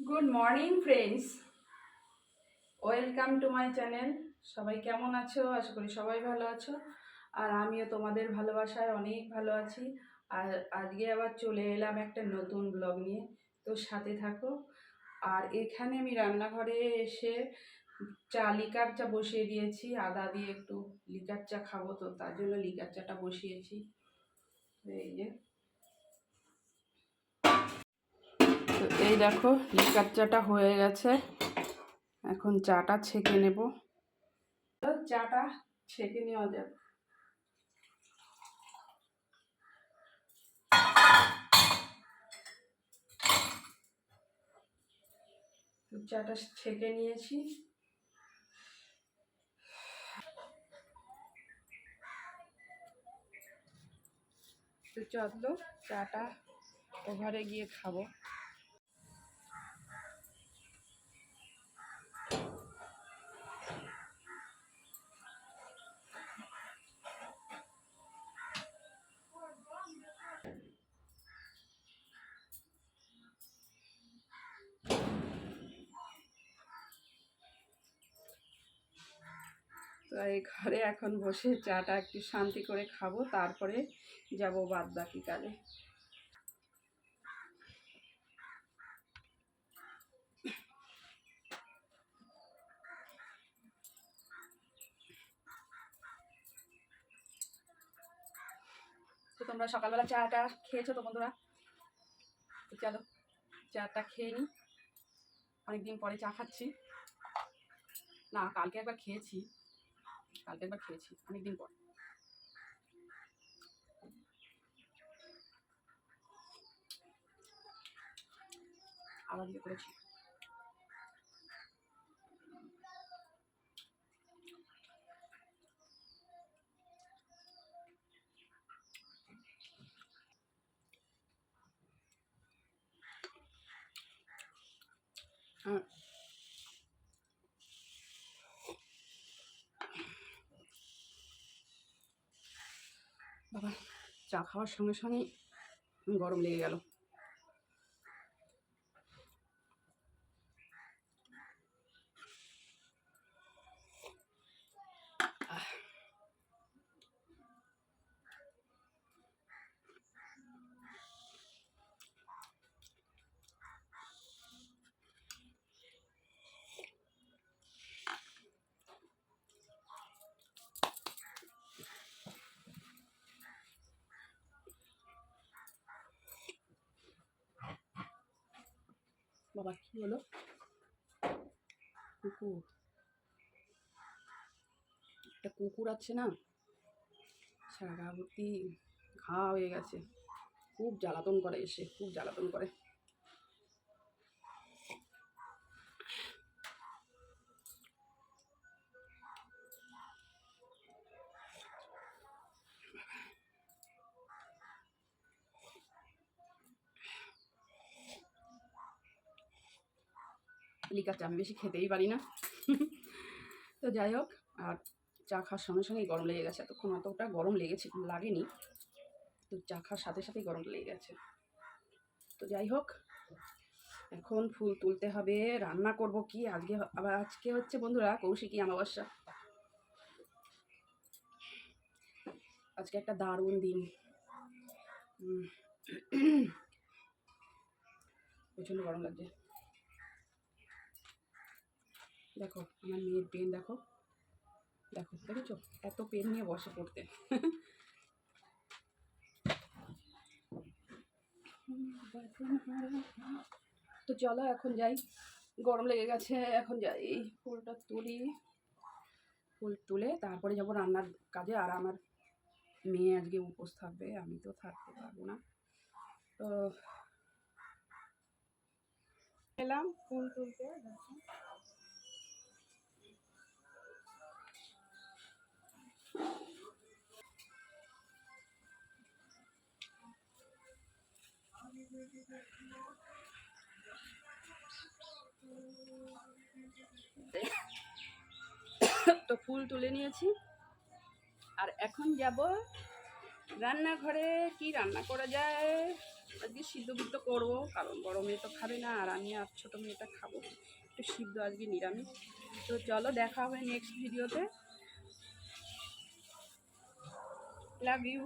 Good morning friends, welcome to my channel. সবাই কেমন আছো? আশা করি সবাই ভালো আছো, আর আমিও তোমাদের ভালোবাসায় অনেক ভালো আছি। আর আজকে আবার চলে এলাম একটা নতুন ব্লগ নিয়ে, তো সাথে থাকো। আর এখানে আমি রান্নাঘরে এসে লিকার চা বসিয়ে দিয়েছি। আদা দিয়ে একটু লিকার চা খাবো, তো তার জন্য লিকার চাটা বসিয়েছি। এই যে, তো এই দেখো লিকার চাটা হয়ে গেছে। এখন চাটা ছেঁকে নেব। চাটা ছেঁকে নেওয়া যাবে। তো চাটা ছেঁকে নিয়েছি। তো চলো চাটা ওভারে গিয়ে খাবো। তো এই ঘরে এখন বসে চাটা একটু শান্তি করে খাবো, তারপরে যাব বাদ বাকি কাজে। তো তোমরা সকালবেলা চাটা খেয়েছো তো বন্ধুরা? তো চলো চাটা খেয়ে নিই। অনেকদিন পরে চা খাচ্ছি। না, কালকে একবার খেয়েছি, অনেকদিন পর। আবার দিয়ে করেছি। বাবা, চা খাওয়ার সঙ্গে সঙ্গেই গরম লেগে গেল। বাবা, কি হলো? কুকুর, একটা কুকুর আছে না, সারা গা ভর্তি ঘা হয়ে গেছে। খুব জ্বালাতন করে, খুব জ্বালাতন করে। লিকার চা আমি বেশি খেতেই পারি না। তো যাই হোক, আর চা খাওয়ার সঙ্গে সঙ্গেই গরম লেগে গেছে। এতক্ষণ অতটা গরম লাগেনি, তো চা খাওয়ার সাথে সাথেই গরম লেগে গেছে। তো যাই হোক, এখন ফুল তুলতে হবে। রান্না করব কি আজকে হচ্ছে বন্ধুরা কৌশিকী অমাবস্যা। আজকে একটা দারুণ দিন। প্রচণ্ড গরম লাগছে। দেখো আমার মেয়ের পেন, দেখো দেখেছো, এত পেন নিয়ে বসে পড়তে। তো চলো এখন যাই, গরম লেগে গেছে। এখন যাই, ফুলটা তুলি। ফুল তুলে তারপরে যাব রান্নার কাজে। আর আমার মেয়ে আজকে উপোস থাকবে, আমি তো থাকতে পারবো না। তো এলাম ফুল তুলতে। তো ফুল তুলে নিয়েছি, আর এখন যাব রান্নাঘরে। কি রান্না করা যায় আজকে সিদ্ধ বিদ্ধ করবো, কারণ বড় মেয়ে তো খাবে না, আর আমি আর ছোটো মেয়েটা খাবো একটু সিদ্ধ, আজকে নিরামিষ। তো চলো দেখা হবে নেক্সট ভিডিওতে। Love you.